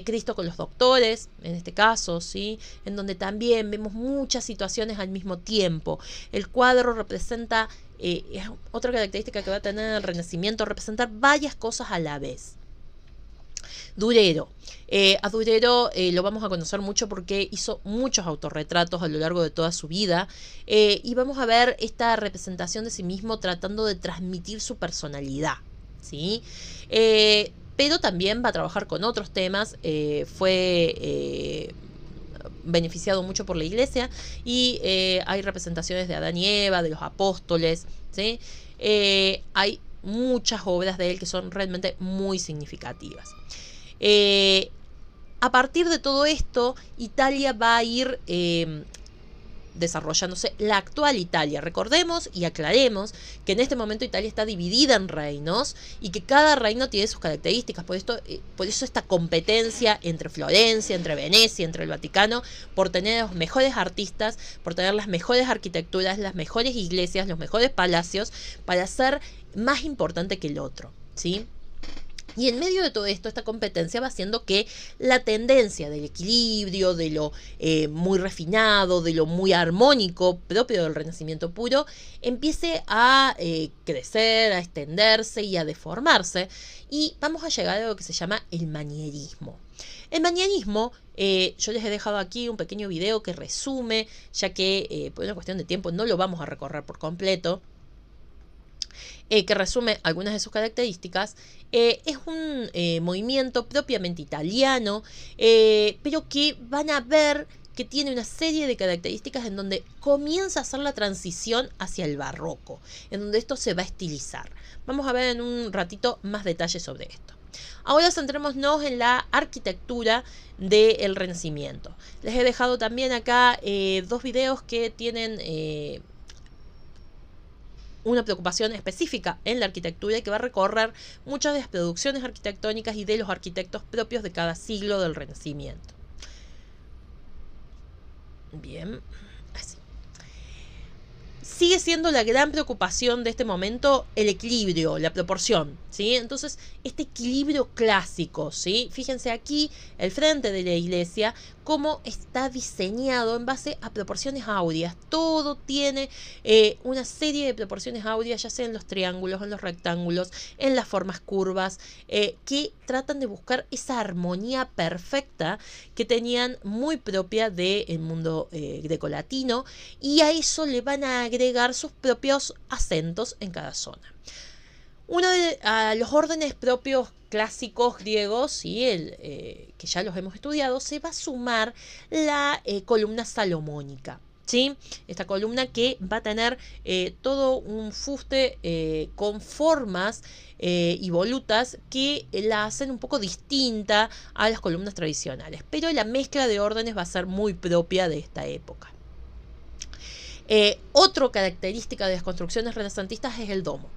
S1: Cristo con los doctores, en este caso, ¿sí? En donde también vemos muchas situaciones al mismo tiempo. El cuadro representa, es otra característica que va a tener el Renacimiento, representar varias cosas a la vez. Durero. A Durero lo vamos a conocer mucho porque hizo muchos autorretratos a lo largo de toda su vida, y vamos a ver esta representación de sí mismo tratando de transmitir su personalidad, ¿sí? Pero también va a trabajar con otros temas. Fue beneficiado mucho por la iglesia, y hay representaciones de Adán y Eva, de los apóstoles, ¿sí? Hay muchas obras de él que son realmente muy significativas. A partir de todo esto, Italia va a ir desarrollándose, la actual Italia. Recordemos y aclaremos que en este momento Italia está dividida en reinos y que cada reino tiene sus características. Por eso esta competencia entre Florencia, entre Venecia, entre el Vaticano, por tener los mejores artistas, por tener las mejores arquitecturas, las mejores iglesias, los mejores palacios, para ser más importante que el otro, ¿sí? Y en medio de todo esto, esta competencia va haciendo que la tendencia del equilibrio, de lo muy refinado, de lo muy armónico, propio del Renacimiento puro, empiece a crecer, a extenderse y a deformarse. Y vamos a llegar a lo que se llama el manierismo. El manierismo, yo les he dejado aquí un pequeño video que resume, ya que por una cuestión de tiempo no lo vamos a recorrer por completo, que resume algunas de sus características. Es un movimiento propiamente italiano, pero que van a ver que tiene una serie de características en donde comienza a hacer la transición hacia el barroco, en donde esto se va a estilizar. Vamos a ver en un ratito más detalles sobre esto. Ahora centrémonos en la arquitectura del Renacimiento. Les he dejado también acá dos videos que tienen una preocupación específica en la arquitectura y que va a recorrer muchas de las producciones arquitectónicas y de los arquitectos propios de cada siglo del Renacimiento. Bien, así. Sigue siendo la gran preocupación de este momento el equilibrio, la proporción, ¿sí? Entonces, este equilibrio clásico, ¿sí? Fíjense aquí el frente de la iglesia, cómo está diseñado en base a proporciones áureas. Todo tiene una serie de proporciones áureas, ya sea en los triángulos, en los rectángulos, en las formas curvas, que tratan de buscar esa armonía perfecta que tenían muy propia del mundo grecolatino, y a eso le van a agregar sus propios acentos en cada zona. Uno de los órdenes propios clásicos griegos, ¿sí? Que ya los hemos estudiado, se va a sumar la columna salomónica, ¿sí? Esta columna que va a tener todo un fuste con formas y volutas que la hacen un poco distinta a las columnas tradicionales, pero la mezcla de órdenes va a ser muy propia de esta época. Otra característica de las construcciones renacentistas es el domo.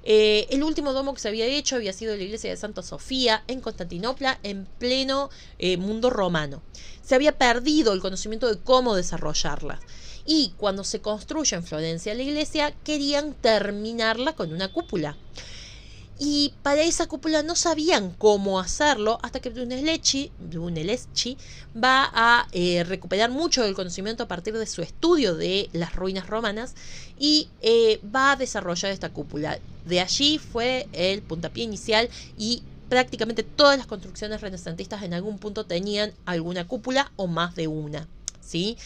S1: El último domo que se había hecho había sido la iglesia de Santa Sofía en Constantinopla en pleno mundo romano. Se había perdido el conocimiento de cómo desarrollarla. Y cuando se construye en Florencia la iglesia, querían terminarla con una cúpula. Y para esa cúpula no sabían cómo hacerlo hasta que Brunelleschi va a recuperar mucho del conocimiento a partir de su estudio de las ruinas romanas y va a desarrollar esta cúpula. De allí fue el puntapié inicial y prácticamente todas las construcciones renacentistas en algún punto tenían alguna cúpula o más de una. ¿Sí?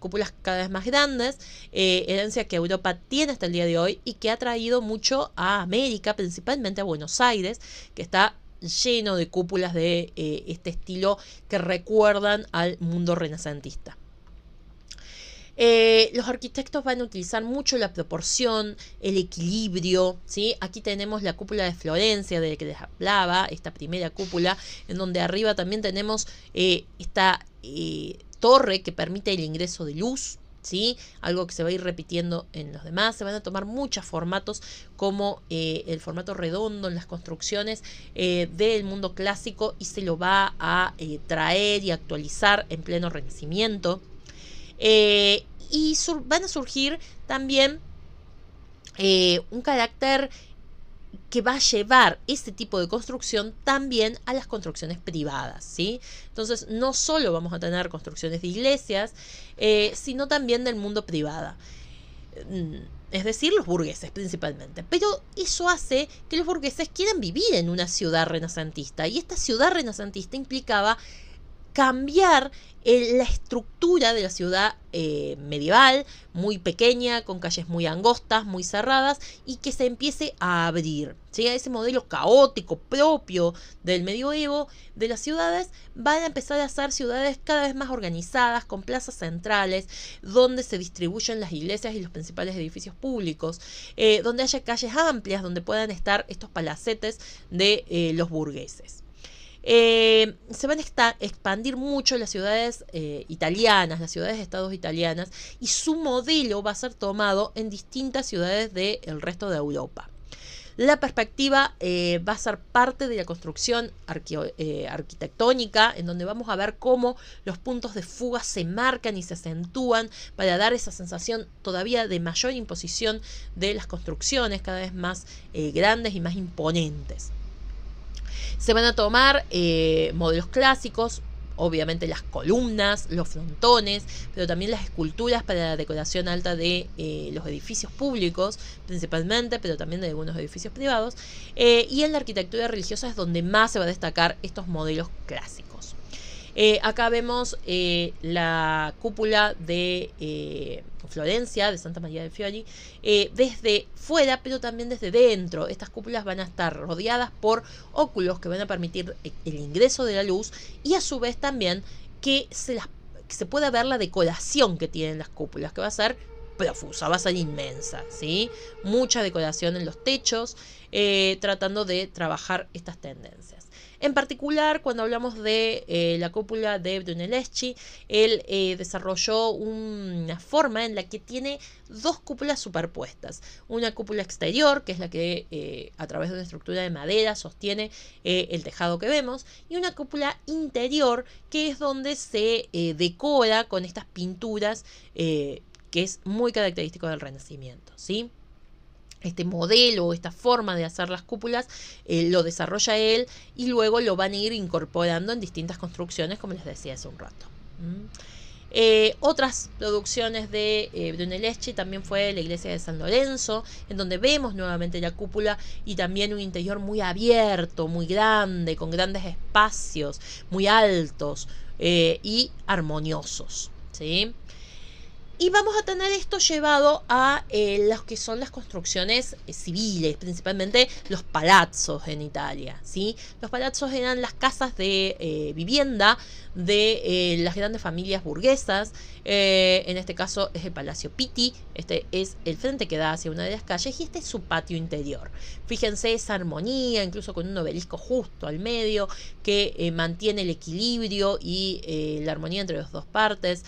S1: Cúpulas cada vez más grandes, herencia que Europa tiene hasta el día de hoy y que ha traído mucho a América, principalmente a Buenos Aires, que está lleno de cúpulas de este estilo que recuerdan al mundo renacentista. Los arquitectos van a utilizar mucho la proporción, el equilibrio, ¿sí? Aquí tenemos la cúpula de Florencia de la que les hablaba, esta primera cúpula, en donde arriba también tenemos esta torre que permite el ingreso de luz, ¿sí? Algo que se va a ir repitiendo en los demás. Se van a tomar muchos formatos como el formato redondo en las construcciones del mundo clásico y se lo va a traer y actualizar en pleno Renacimiento. Y van a surgir también un carácter que va a llevar este tipo de construcción también a las construcciones privadas, ¿sí? Entonces, no solo vamos a tener construcciones de iglesias, sino también del mundo privado. Es decir, los burgueses principalmente. Pero eso hace que los burgueses quieran vivir en una ciudad renacentista. Y esta ciudad renacentista implicaba cambiar la estructura de la ciudad medieval, muy pequeña, con calles muy angostas, muy cerradas, y que se empiece a abrir, ¿sí? A ese modelo caótico propio del medioevo de las ciudades. Van a empezar a ser ciudades cada vez más organizadas, con plazas centrales, donde se distribuyen las iglesias y los principales edificios públicos, donde haya calles amplias, donde puedan estar estos palacetes de los burgueses. Se van a expandir mucho las ciudades italianas, las ciudades-estados italianas, y su modelo va a ser tomado en distintas ciudades del resto de Europa. La perspectiva va a ser parte de la construcción arquitectónica, en donde vamos a ver cómo los puntos de fuga se marcan y se acentúan para dar esa sensación todavía de mayor imposición de las construcciones, cada vez más grandes y más imponentes. Se van a tomar modelos clásicos, obviamente las columnas, los frontones, pero también las esculturas para la decoración alta de los edificios públicos, principalmente, pero también de algunos edificios privados. Y en la arquitectura religiosa es donde más se va a destacar estos modelos clásicos. Acá vemos la cúpula de Florencia, de Santa María de Fiori, desde fuera, pero también desde dentro. Estas cúpulas van a estar rodeadas por óculos que van a permitir el ingreso de la luz y a su vez también que se pueda ver la decoración que tienen las cúpulas, que va a ser profusa, va a ser inmensa, ¿sí? Mucha decoración en los techos, tratando de trabajar estas tendencias. En particular, cuando hablamos de la cúpula de Brunelleschi, él desarrolló una forma en la que tiene dos cúpulas superpuestas. Una cúpula exterior, que es la que a través de una estructura de madera sostiene el tejado que vemos, y una cúpula interior, que es donde se decora con estas pinturas que es muy característico del Renacimiento, ¿sí? Este modelo, esta forma de hacer las cúpulas, lo desarrolla él y luego lo van a ir incorporando en distintas construcciones, como les decía hace un rato. Otras producciones de Brunelleschi también fue la iglesia de San Lorenzo, en donde vemos nuevamente la cúpula y también un interior muy abierto, muy grande, con grandes espacios, muy altos y armoniosos, ¿sí? Y vamos a tener esto llevado a lo que son las construcciones civiles, principalmente los palazzos en Italia, ¿sí? Los palazzos eran las casas de vivienda de las grandes familias burguesas. En este caso es el Palacio Pitti. Este es el frente que da hacia una de las calles y este es su patio interior. Fíjense esa armonía, incluso con un obelisco justo al medio que mantiene el equilibrio y la armonía entre las dos partes.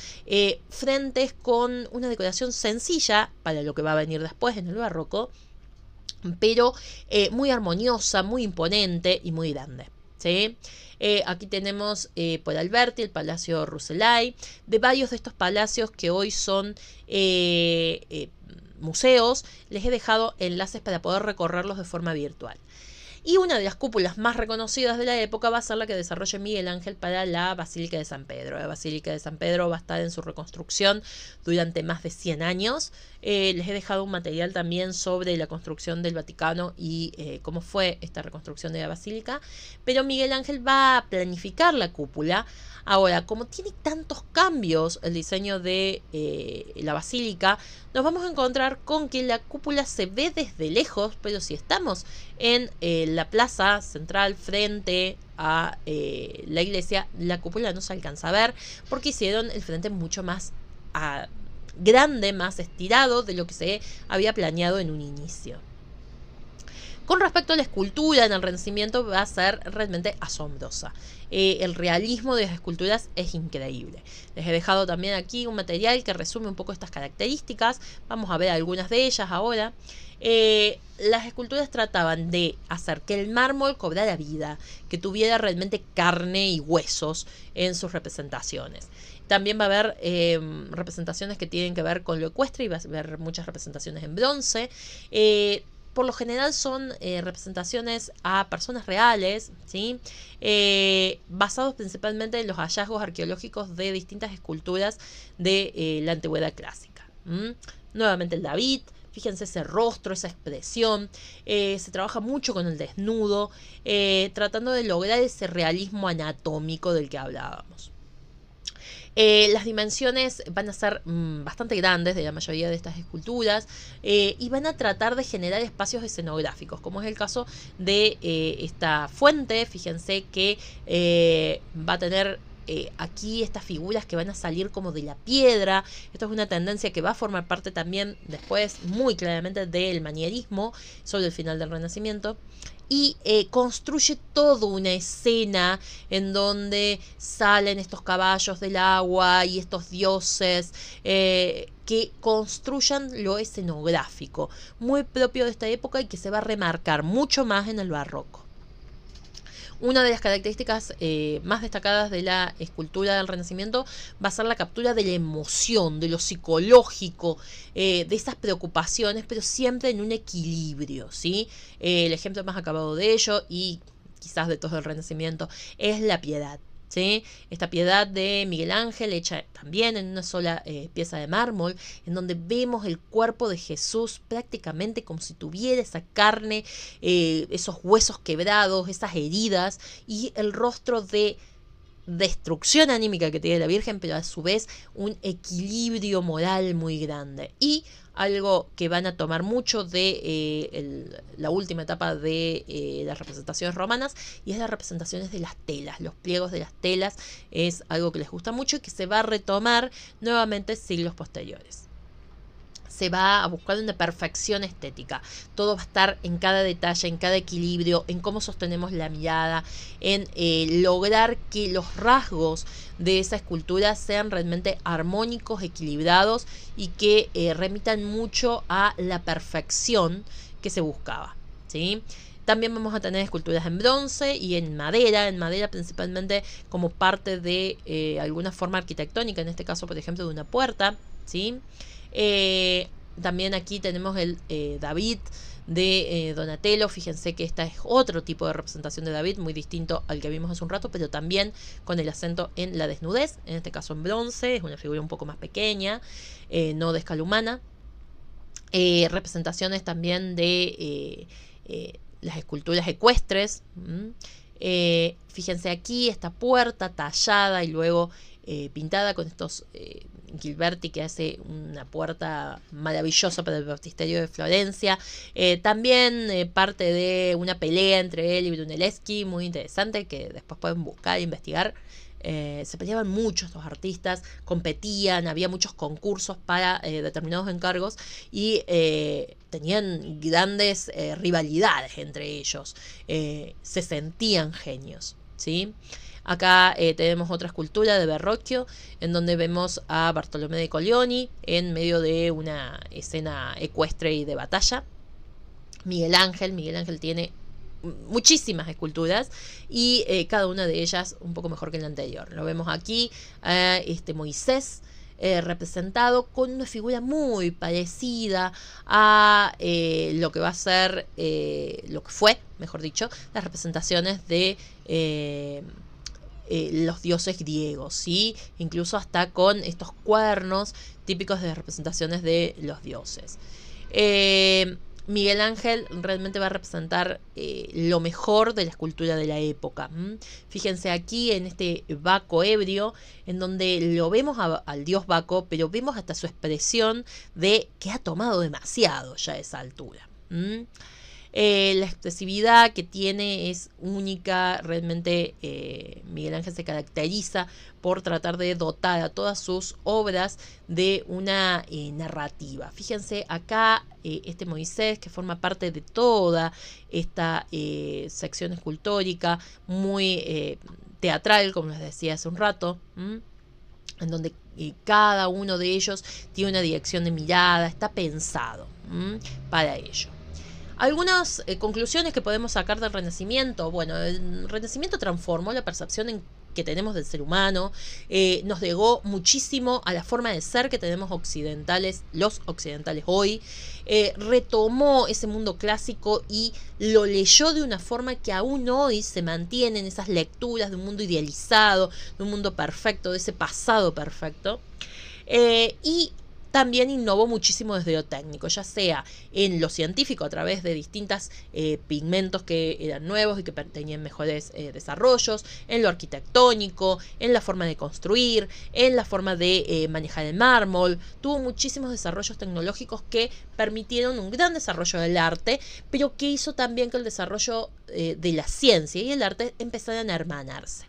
S1: Frentes con una decoración sencilla para lo que va a venir después en el barroco, pero muy armoniosa, muy imponente y muy grande, ¿sí? Aquí tenemos por Alberti el Palacio Rucellai, de varios de estos palacios que hoy son museos. Les he dejado enlaces para poder recorrerlos de forma virtual. Y una de las cúpulas más reconocidas de la época va a ser la que desarrolla Miguel Ángel para la Basílica de San Pedro. La Basílica de San Pedro va a estar en su reconstrucción durante más de 100 años. Les he dejado un material también sobre la construcción del Vaticano y cómo fue esta reconstrucción de la Basílica. Pero Miguel Ángel va a planificar la cúpula. Ahora, como tiene tantos cambios el diseño de la basílica, nos vamos a encontrar con que la cúpula se ve desde lejos, pero si estamos en la plaza central frente a la iglesia, la cúpula no se alcanza a ver porque hicieron el frente mucho más grande, más estirado de lo que se había planeado en un inicio. Con respecto a la escultura en el Renacimiento va a ser realmente asombrosa. El realismo de las esculturas es increíble. Les he dejado también aquí un material que resume un poco estas características. Vamos a ver algunas de ellas ahora. Las esculturas trataban de hacer que el mármol cobrara vida, que tuviera realmente carne y huesos en sus representaciones. También va a haber representaciones que tienen que ver con lo ecuestre y va a haber muchas representaciones en bronce. Por lo general son representaciones a personas reales, ¿sí? Basados principalmente en los hallazgos arqueológicos de distintas esculturas de la antigüedad clásica. Nuevamente el David, fíjense ese rostro, esa expresión. Se trabaja mucho con el desnudo, tratando de lograr ese realismo anatómico del que hablábamos. Las dimensiones van a ser bastante grandes de la mayoría de estas esculturas y van a tratar de generar espacios escenográficos, como es el caso de esta fuente. Fíjense que va a tener aquí estas figuras que van a salir como de la piedra. Esto es una tendencia que va a formar parte también después muy claramente del manierismo sobre el final del Renacimiento. Y construye toda una escena en donde salen estos caballos del agua y estos dioses que construyan lo escenográfico, muy propio de esta época y que se va a remarcar mucho más en el barroco. Una de las características más destacadas de la escultura del Renacimiento va a ser la captura de la emoción, de lo psicológico, de esas preocupaciones, pero siempre en un equilibrio, ¿sí? El ejemplo más acabado de ello, y quizás de todo el Renacimiento, es la Piedad, ¿sí? Esta Piedad de Miguel Ángel, hecha también en una sola pieza de mármol, en donde vemos el cuerpo de Jesús prácticamente como si tuviera esa carne, esos huesos quebrados, esas heridas, y el rostro de destrucción anímica que tiene la Virgen, pero a su vez un equilibrio moral muy grande. Y algo que van a tomar mucho de la última etapa de las representaciones romanas, y es las representaciones de las telas, los pliegos de las telas. Es algo que les gusta mucho y que se va a retomar nuevamente siglos posteriores. se va a buscar una perfección estética. Todo va a estar en cada detalle, en cada equilibrio, en cómo sostenemos la mirada, en lograr que los rasgos de esa escultura sean realmente armónicos, equilibrados y que remitan mucho a la perfección que se buscaba, ¿sí? También vamos a tener esculturas en bronce y en madera principalmente como parte de alguna forma arquitectónica, en este caso por ejemplo de una puerta, ¿sí? También aquí tenemos el David de Donatello. Fíjense que esta es otro tipo de representación de David, muy distinto al que vimos hace un rato, pero también con el acento en la desnudez, en este caso en bronce, es una figura un poco más pequeña, no de escala humana. Representaciones también de las esculturas ecuestres. Fíjense aquí esta puerta tallada y luego pintada con estos Gilberti, que hace una puerta maravillosa para el baptisterio de Florencia. También parte de una pelea entre él y Brunelleschi, muy interesante, que después pueden buscar e investigar. Se peleaban muchos los artistas, competían, había muchos concursos para determinados encargos y tenían grandes rivalidades entre ellos. Se sentían genios, ¿sí? Acá tenemos otra escultura de Verrocchio, en donde vemos a Bartolomé de Colleoni en medio de una escena ecuestre y de batalla. Miguel Ángel tiene muchísimas esculturas y cada una de ellas un poco mejor que la anterior. Lo vemos aquí, Moisés representado con una figura muy parecida a lo que va a ser, lo que fue, mejor dicho, las representaciones de los dioses griegos, ¿sí? Incluso hasta con estos cuernos típicos de representaciones de los dioses. Miguel Ángel realmente va a representar lo mejor de la escultura de la época. Fíjense aquí en este Baco ebrio, en donde lo vemos al dios Baco, pero vemos hasta su expresión de que ha tomado demasiado ya a esa altura. La expresividad que tiene es única, realmente Miguel Ángel se caracteriza por tratar de dotar a todas sus obras de una narrativa. Fíjense acá este Moisés, que forma parte de toda esta sección escultórica, muy teatral, como les decía hace un rato, en donde cada uno de ellos tiene una dirección de mirada, está pensado para ello. Algunas conclusiones que podemos sacar del Renacimiento. Bueno, el Renacimiento transformó la percepción que tenemos del ser humano, nos legó muchísimo a la forma de ser que tenemos los occidentales hoy, retomó ese mundo clásico y lo leyó de una forma que aún hoy se mantienen esas lecturas de un mundo idealizado, de un mundo perfecto, de ese pasado perfecto, y también innovó muchísimo desde lo técnico, ya sea en lo científico a través de distintos pigmentos que eran nuevos y que tenían mejores desarrollos, en lo arquitectónico, en la forma de construir, en la forma de manejar el mármol. Tuvo muchísimos desarrollos tecnológicos que permitieron un gran desarrollo del arte, pero que hizo también que el desarrollo de la ciencia y el arte empezaran a hermanarse.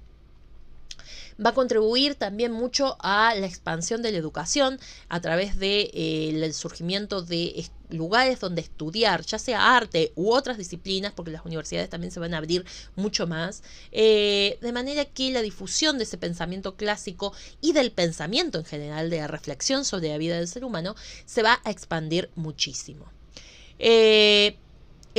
S1: Va a contribuir también mucho a la expansión de la educación a través del surgimiento de lugares donde estudiar, ya sea arte u otras disciplinas, porque las universidades también se van a abrir mucho más, de manera que la difusión de ese pensamiento clásico y del pensamiento en general, de la reflexión sobre la vida del ser humano, se va a expandir muchísimo. El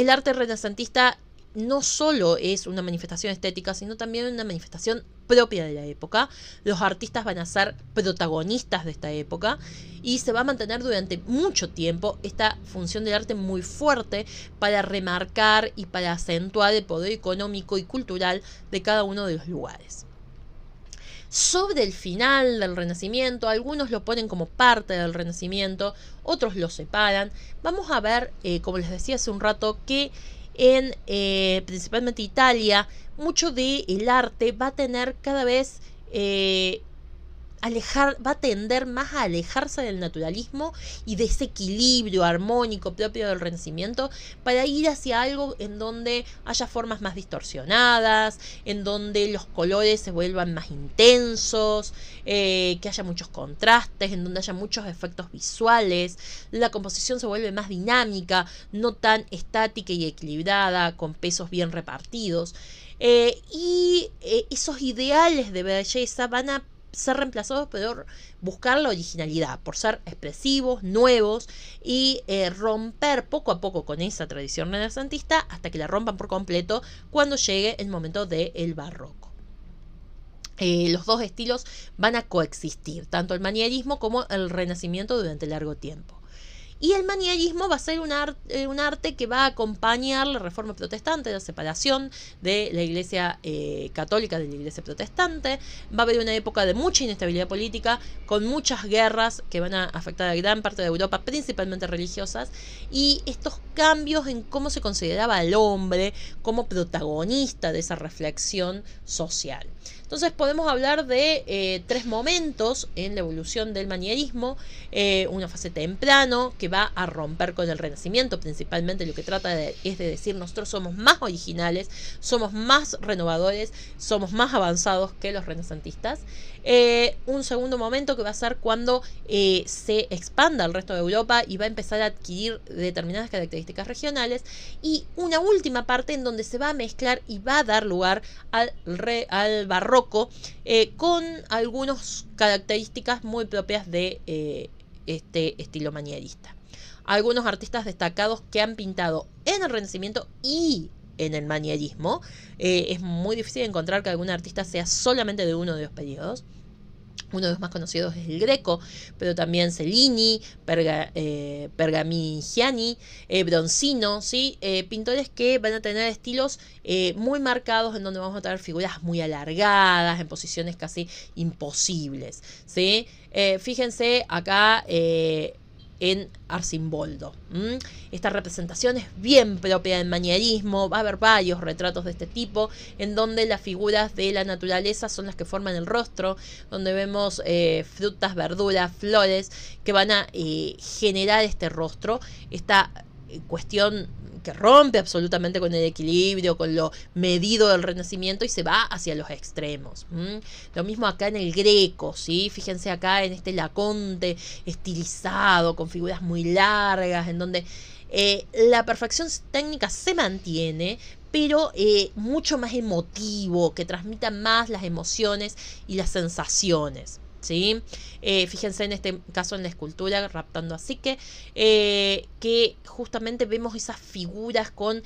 S1: arte renacentista no solo es una manifestación estética, sino también una manifestación propia de la época. Los artistas van a ser protagonistas de esta época y se va a mantener durante mucho tiempo esta función del arte muy fuerte para remarcar y para acentuar el poder económico y cultural de cada uno de los lugares. Sobre el final del Renacimiento, algunos lo ponen como parte del Renacimiento, otros lo separan. Vamos a ver, como les decía hace un rato, que en principalmente Italia, mucho del arte va a tener cada vez va a tender más a alejarse del naturalismo y de ese equilibrio armónico propio del Renacimiento para ir hacia algo en donde haya formas más distorsionadas, en donde los colores se vuelvan más intensos, que haya muchos contrastes, en donde haya muchos efectos visuales, la composición se vuelve más dinámica, no tan estática y equilibrada, con pesos bien repartidos. Esos ideales de belleza van a ser reemplazados por buscar la originalidad, por ser expresivos, nuevos y romper poco a poco con esa tradición renacentista hasta que la rompan por completo cuando llegue el momento del barroco. Los dos estilos van a coexistir, tanto el manierismo como el renacimiento durante largo tiempo. Y el manierismo va a ser un arte que va a acompañar la reforma protestante, la separación de la iglesia católica de la iglesia protestante. Va a haber una época de mucha inestabilidad política, con muchas guerras que van a afectar a gran parte de Europa, principalmente religiosas, y estos cambios en cómo se consideraba al hombre como protagonista de esa reflexión social. Entonces podemos hablar de tres momentos en la evolución del manierismo. Una fase temprano que va a romper con el Renacimiento, principalmente lo que trata es de decir nosotros somos más originales, somos más renovadores, somos más avanzados que los renacentistas. Un segundo momento que va a ser cuando se expanda al resto de Europa y va a empezar a adquirir determinadas características regionales, y una última parte en donde se va a mezclar y va a dar lugar al barroco con algunas características muy propias de este estilo manierista. Algunos artistas destacados que han pintado en el Renacimiento y en el manierismo. Es muy difícil encontrar que algún artista sea solamente de uno de los periodos. Uno de los más conocidos es el Greco, pero también Cellini, Pergamigiani, Bronzino, ¿sí? Pintores que van a tener estilos muy marcados, en donde vamos a tener figuras muy alargadas, en posiciones casi imposibles, ¿sí? Fíjense acá en Arcimboldo. Esta representación es bien propia del manierismo. Va a haber varios retratos de este tipo en donde las figuras de la naturaleza son las que forman el rostro, donde vemos frutas, verduras, flores que van a generar este rostro, esta cuestión que rompe absolutamente con el equilibrio, con lo medido del Renacimiento, y se va hacia los extremos. Lo mismo acá en el Greco, ¿sí? Fíjense acá en este Laconte estilizado, con figuras muy largas, en donde la perfección técnica se mantiene, pero mucho más emotivo, que transmita más las emociones y las sensaciones, ¿sí? Fíjense en este caso en la escultura Raptando a Psique, que justamente vemos esas figuras con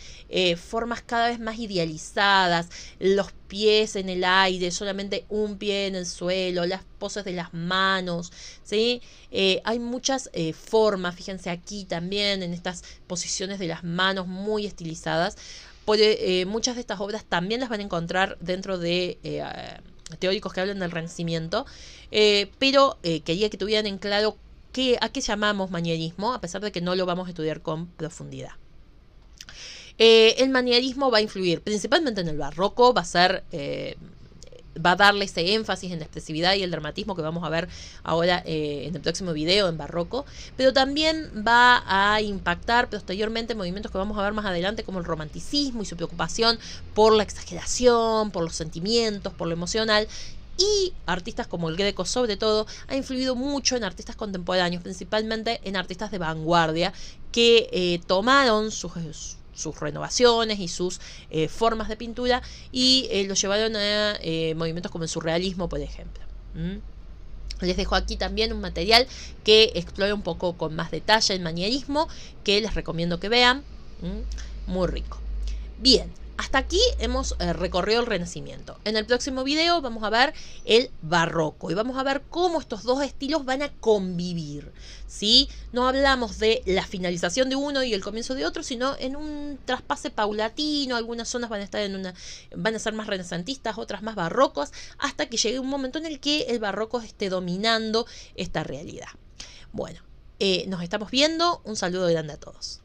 S1: formas cada vez más idealizadas, los pies en el aire, solamente un pie en el suelo, las poses de las manos, ¿sí? Hay muchas formas, fíjense aquí también en estas posiciones de las manos muy estilizadas. Muchas de estas obras también las van a encontrar dentro de teóricos que hablan del Renacimiento, pero quería que tuvieran en claro a qué llamamos manierismo, a pesar de que no lo vamos a estudiar con profundidad. El manierismo va a influir principalmente en el barroco, va a darle ese énfasis en la expresividad y el dramatismo que vamos a ver ahora en el próximo video en barroco, pero también va a impactar posteriormente movimientos que vamos a ver más adelante, como el romanticismo y su preocupación por la exageración, por los sentimientos, por lo emocional. Y artistas como el Greco, sobre todo, ha influido mucho en artistas contemporáneos, principalmente en artistas de vanguardia, que tomaron sus renovaciones y sus formas de pintura y lo llevaron a movimientos como el surrealismo, por ejemplo. Les dejo aquí también un material que explora un poco con más detalle el manierismo, que les recomiendo que vean. Muy rico. Bien, hasta aquí hemos recorrido el Renacimiento. En el próximo video vamos a ver el Barroco y vamos a ver cómo estos dos estilos van a convivir, ¿sí? No hablamos de la finalización de uno y el comienzo de otro, sino en un traspase paulatino. Algunas zonas van a ser más renacentistas, otras más barrocos, hasta que llegue un momento en el que el barroco esté dominando esta realidad. Bueno, nos estamos viendo. Un saludo grande a todos.